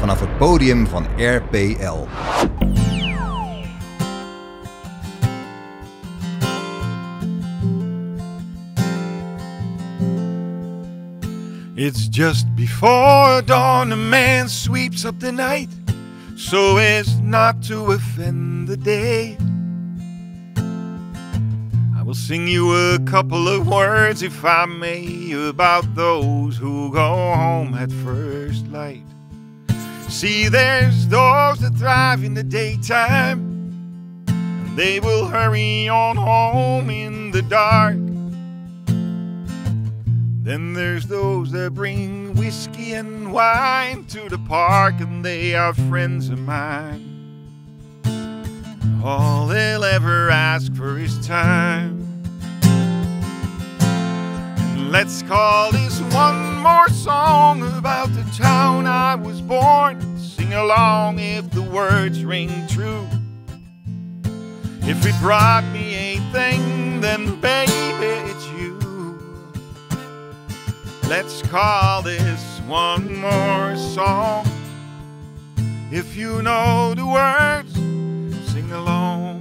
vanaf het podium van RPL. It's just before dawn, a man sweeps up the night, so as not to offend the day. I will sing you a couple of words, if I may, about those who go home at first light. See, there's those that thrive in the daytime, and they will hurry on home in the dark. Then there's those that bring whiskey and wine to the park, and they are friends of mine. All they'll ever ask for is time. And let's call this one more song about the town I was born. Sing along if the words ring true. If it brought me a thing, then baby, it's you. Let's call this one more song. If you know the words, sing along.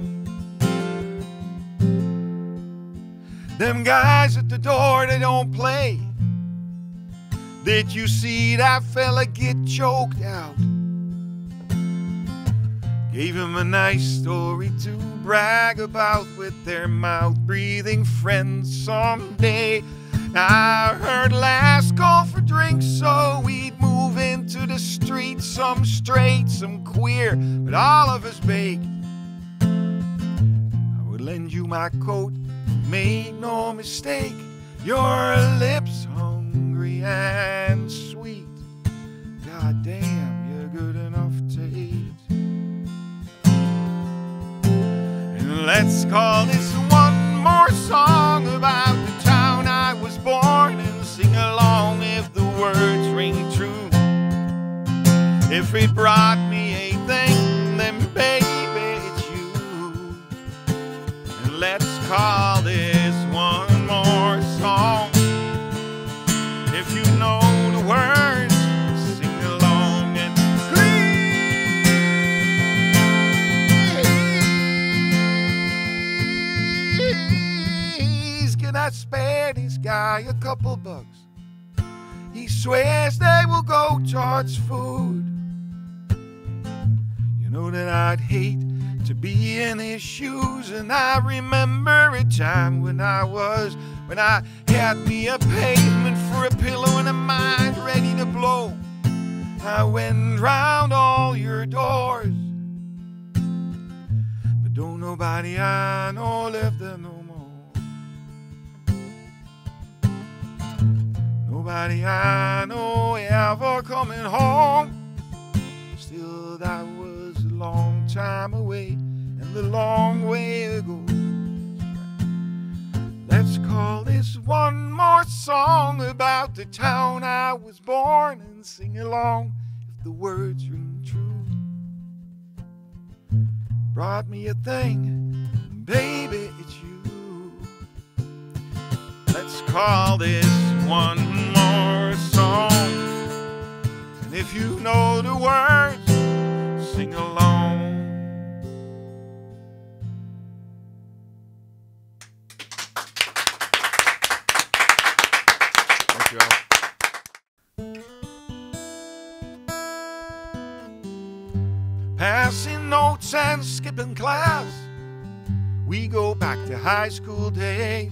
Them guys at the door, they don't play. Did you see that fella get choked out? Gave him a nice story to brag about with their mouth-breathing friends someday. I heard last call for drinks, so we'd move into the streets, some straight, some queer, but all of us baked. I would lend you my coat, make no mistake, your lips hungry and sweet. God damn, you're good enough to eat. And let's call this one more song about the town I was born, and sing along if the words ring true. If it brought me a thing, then baby, it's you. And let's call this one more song. If you know the words, sing along and please, can I spare this guy a couple bucks? He swears they will go towards food. You know that I'd hate to be in his shoes, and I remember a time when I had me a pavement for a pillow and a mind ready to blow. I went round all your doors, but don't nobody I know live there no more. Nobody I know ever coming home. Still, that was a long time away, and the long way ago. Let's call this one more song about the town I was born, and sing along if the words ring true. Brought me a thing, baby, it's you. Let's call this one more song, and if you know the words, sing along. Passing notes and skipping class, we go back to high school days.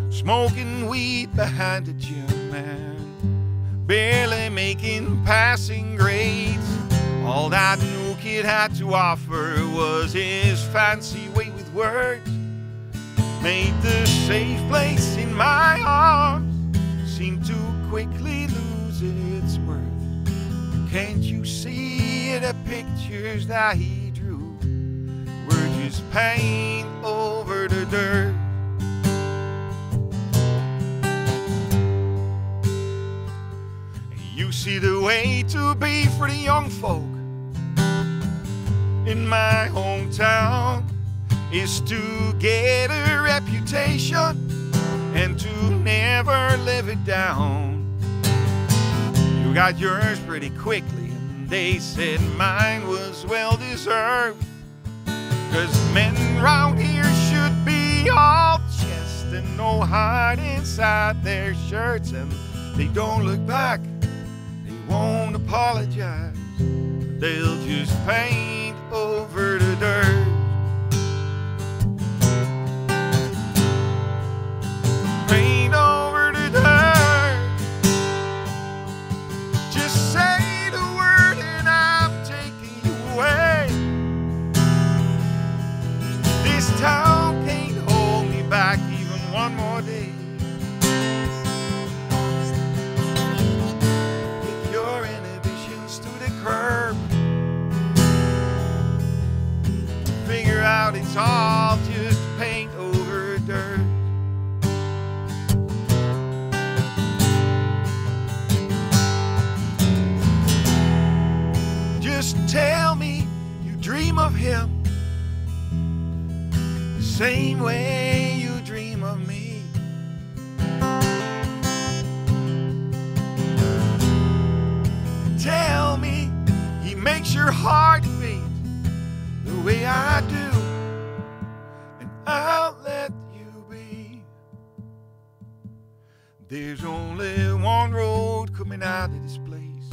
Smoking weed behind the gym and barely making passing grades. All that new kid had to offer was his fancy way with words. Made the safe place in my arms seem to quickly lose its worth. Can't you see the pictures that he drew were just paint over the dirt? You see, the way to be for the young folk in my hometown is to get a reputation and to never live it down. You got yours pretty quickly, and they said mine was well deserved. 'Cause men round here should be all chest and no heart inside their shirts, and they don't look back, they won't apologize, they'll just paint over the dirt. Paint over the dirt. Just say the word and I'm taking you away. This town can't hold me back even one more day. Kick your inhibitions to the curb. Figure out it's all just paint over dirt. Just tell me you dream of him the same way you dream of me. Tell me he makes your heart beat the way I do, and I'll let you be. There's only one road coming out of this place,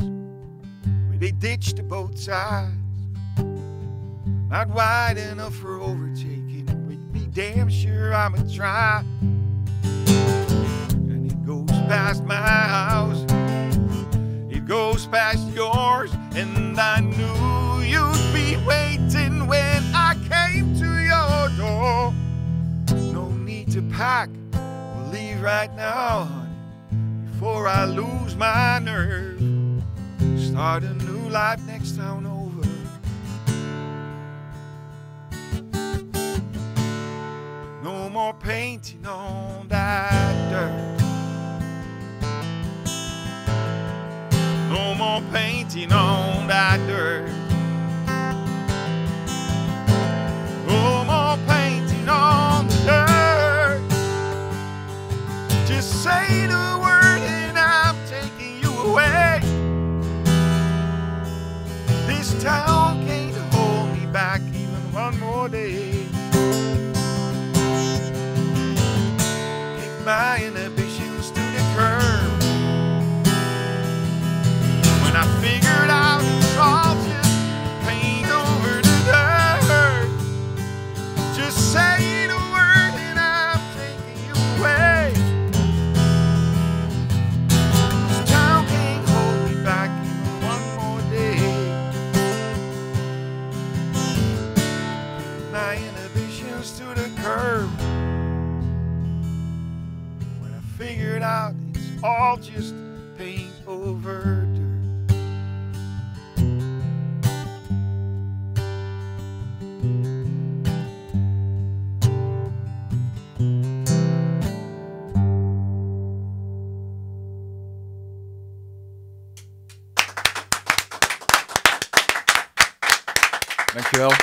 where they ditched to both sides, not wide enough for overtaking. We'd be damn sure I'ma try. And it goes past my house, it goes past yours, and I knew you'd be waiting when I came to your door. No need to pack, we'll leave right now, honey, before I lose my nerve. Start a new life next town over. No more painting on that dirt. No more painting on that dirt. No more painting on the dirt. Just say the word and I'm taking you away. This town can't hold me back even one more day. Kick my inhibitions to the curb. When I figured out it's all just paint over the dirt. Just say the word and I'm taking you away. This town can't hold me back even one more day. My inhibitions to the curb. When I figured out it's all just paint over dirt. Dankjewel.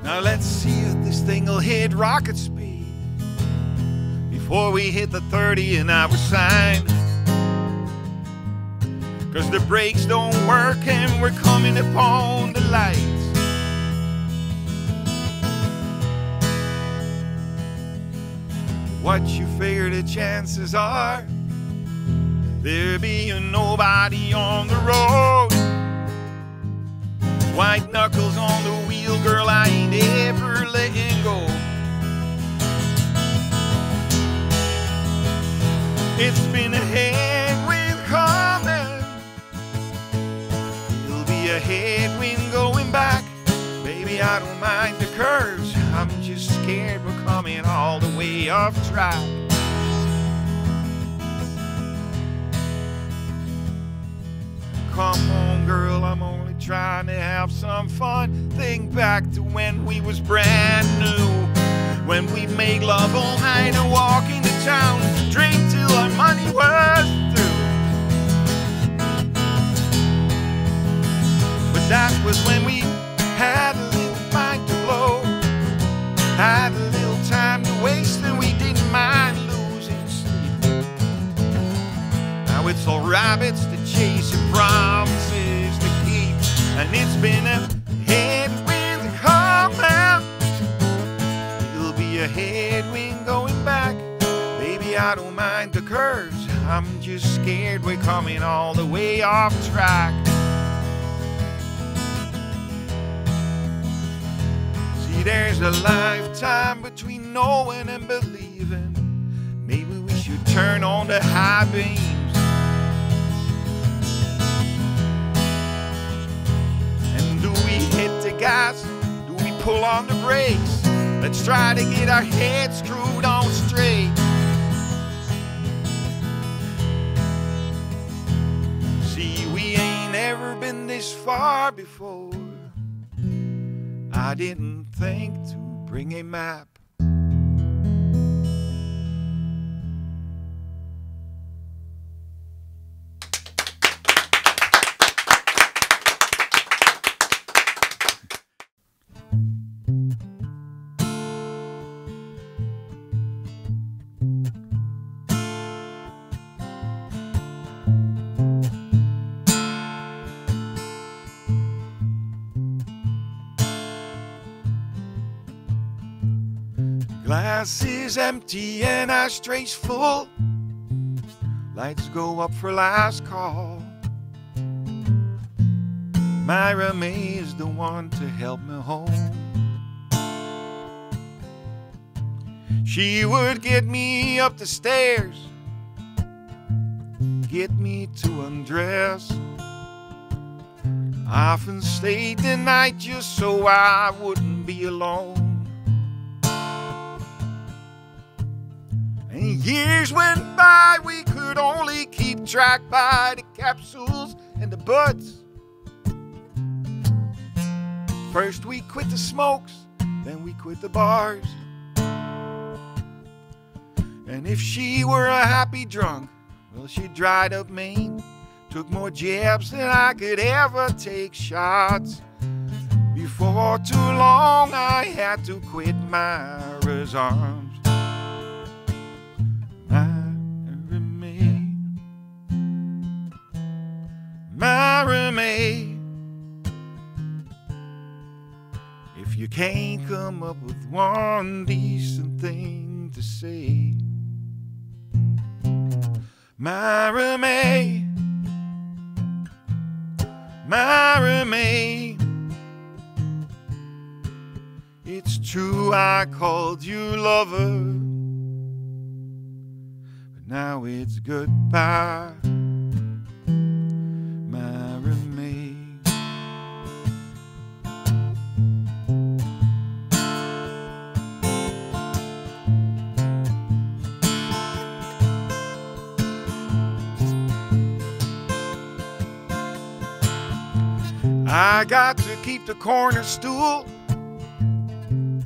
Now let's see if this thing will hit rocket speed before we hit the 30-an-hour sign. 'Cause the brakes don't work and we're coming upon the lights. What you figure the chances are there being nobody on the road. White knuckles on the wheel, girl, I ain't ever letting go. It's been a headwind coming, it'll be a headwind going back. Baby, I don't mind the curves, I'm just scared we're coming all the way off track. Come on, girl, I'm only trying to have some fun. Think back to when we was brand new, when we made love all night and walk into town, drink till our money was through. Now it's all rabbits to chase and promises to keep. And it's been a headwind to come out. It'll be a headwind going back. Baby, I don't mind the curves. I'm just scared we're coming all the way off track. See, there's a lifetime between knowing and believing. Maybe we should turn on the high beams. And do we hit the gas? Do we pull on the brakes? Let's try to get our heads screwed on straight. See, we ain't ever been this far before. I didn't think to bring a map. Glass is empty and ashtrays full. Lights go up for last call. Myra May is the one to help me home. She would get me up the stairs, get me to undress. Often stayed the night just so I wouldn't be alone. And years went by, we could only keep track by the capsules and the buds. First we quit the smokes, then we quit the bars. And if she were a happy drunk, well, she dried up Maine, took more jabs than I could ever take shots. Before too long I had to quit Myra's arms. Myra May, if you can't come up with one decent thing to say, Myra May, Myra May, it's true I called you lover, but now it's goodbye. I got to keep the corner stool, and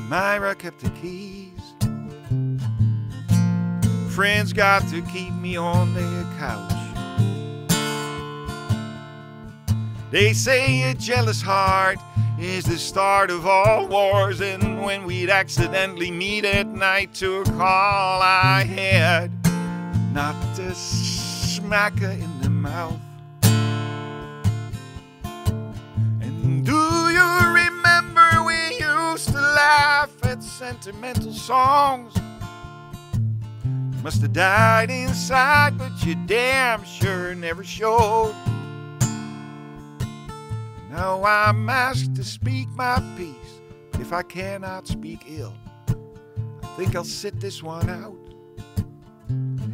Myra kept the keys. Friends got to keep me on their couch. They say a jealous heart is the start of all wars, and when we'd accidentally meet at night to a call I had not to smack her in the mouth. Do you remember we used to laugh at sentimental songs? You must have died inside, but you damn sure never showed. Now I'm asked to speak my piece, but if I cannot speak ill, I think I'll sit this one out.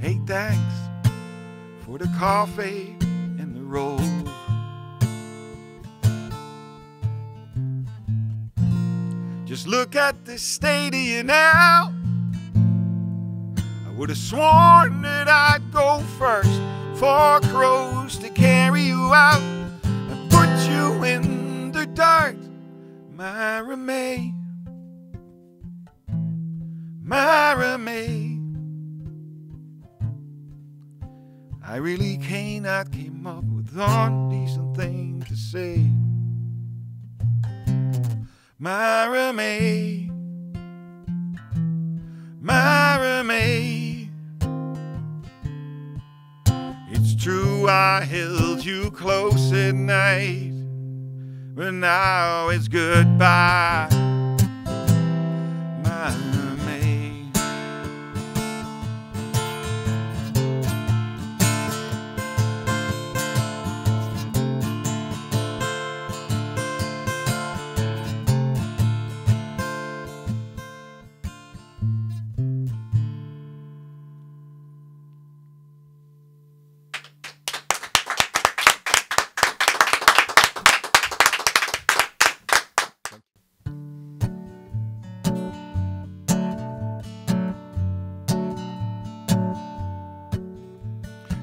Hey, thanks for the coffee and the rolls. Just look at the state of you now. I would have sworn that I'd go first, 4 crows to carry you out and put you in the dirt. Myra May, Myra May, I really cannot come up with one decent thing to say. Myra May, Myra May, It's true I held you close at night, but now it's goodbye, my maid.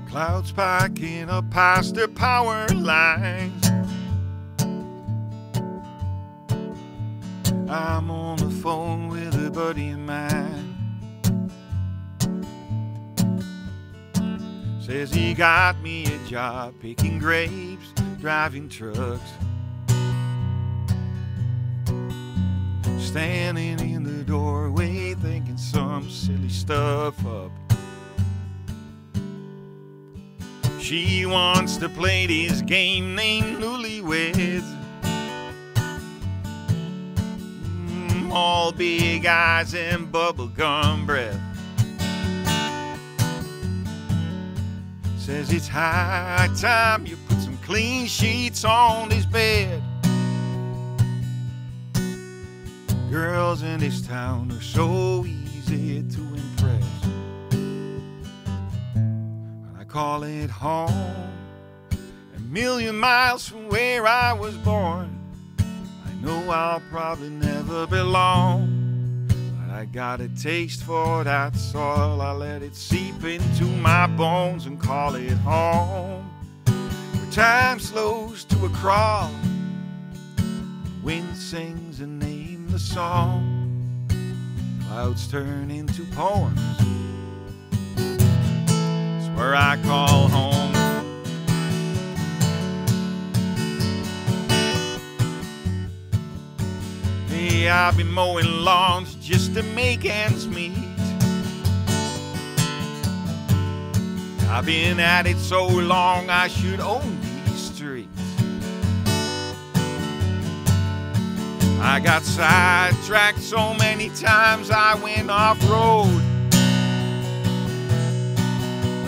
Clouds packing up past the power lines. I'm on the phone with a buddy of mine. Says he got me a job picking grapes, driving trucks. Standing in the doorway thinking some silly stuff up. She wants to play this game named Newlyweds. All big eyes and bubblegum breath. Says it's high time you put some clean sheets on this bed. Girls in this town are so easy to impress. Call it home, a million miles from where I was born. I know I'll probably never belong, but I got a taste for that soil. I let it seep into my bones and call it home. Where time slows to a crawl, wind sings a nameless song, clouds turn into poems. Where I call home. Hey, I've been mowing lawns just to make ends meet. I've been at it so long I should own these streets. I got sidetracked so many times I went off-road,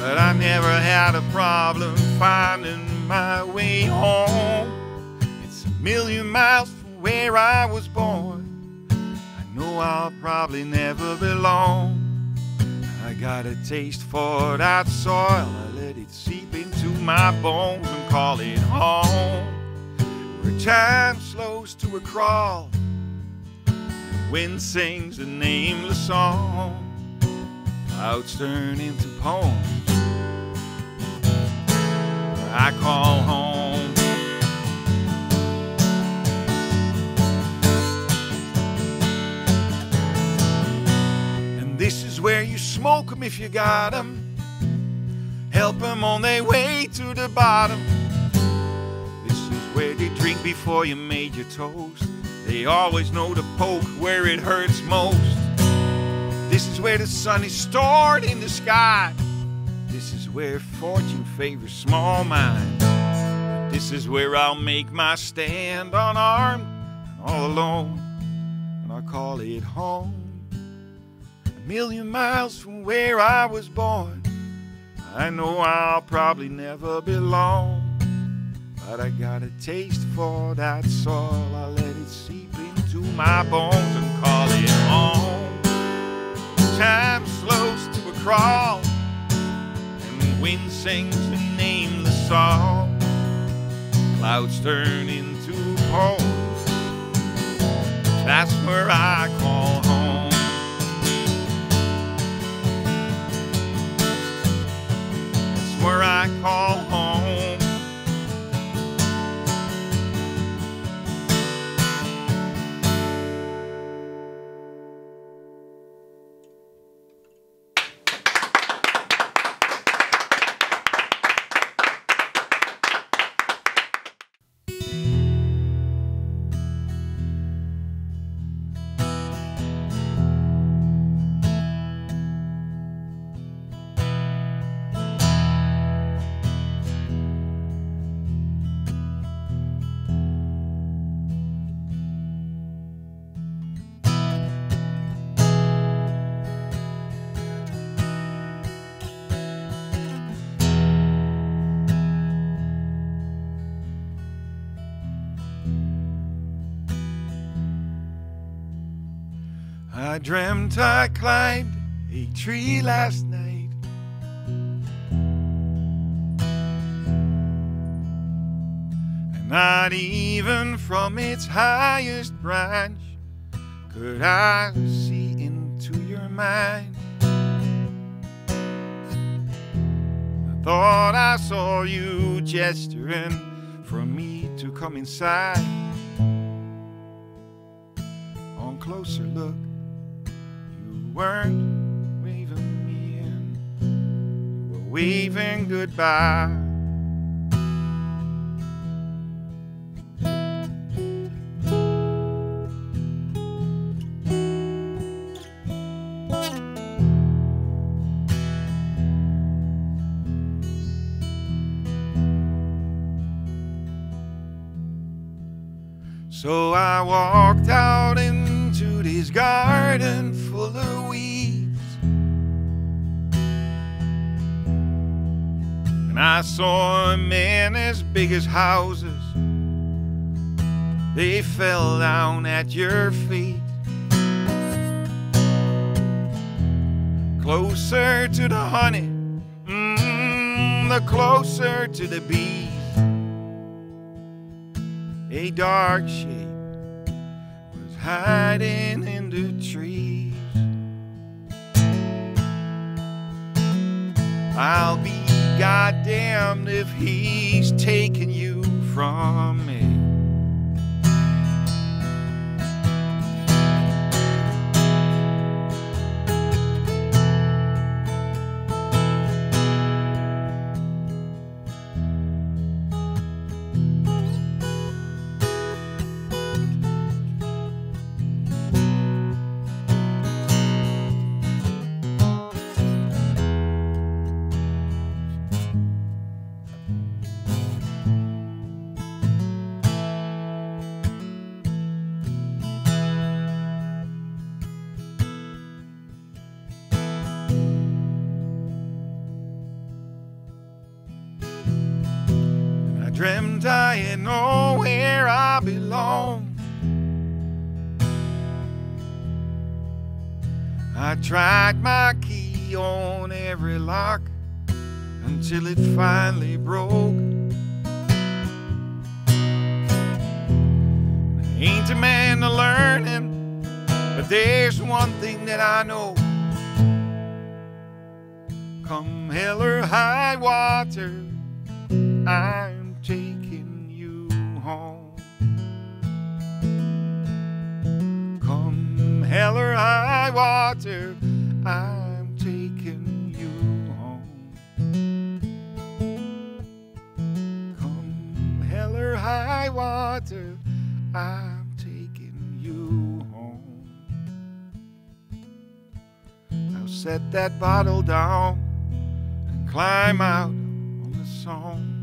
but I never had a problem finding my way home. It's a million miles from where I was born. I know I'll probably never belong. I got a taste for that soil. I let it seep into my bones and call it home. Where time slows to a crawl, and wind sings a nameless song, clouds turn into poems. I call home. And this is where you smoke 'em if you got 'em. Help 'em on their way to the bottom. This is where they drink before you made your toast. They always know to poke where it hurts most. This is where the sun is stored in the sky. This is where fortune favors small minds. This is where I'll make my stand unarmed and all alone, and I call it home. A million miles from where I was born. I know I'll probably never belong, but I got a taste for that soil. I let it seep into my bones and call it home. Time slows to a crawl, wind sings a nameless song, clouds turn into poems. That's where I call home. That's where I call home. I dreamt I climbed a tree last night, and not even from its highest branch could I see into your mind. I thought I saw you gesturing for me to come inside. On closer look, you weren't waving me in, you were waving goodbye. So I walked out into this garden full of weeds, and I saw men as big as houses. They fell down at your feet, closer to the honey, the closer to the bees. A dark shape was hiding in the trees. I'll be goddamned if he's taking you from me. Dreamt I had know where I belong. I tried my key on every lock until it finally broke. I ain't a man to learning, but there's one thing that I know. Come hell or high water, I'm taking you home. Come hell or high water, I'm taking you home. Come hell or high water, I'm taking you home. Now set that bottle down and climb out on the song.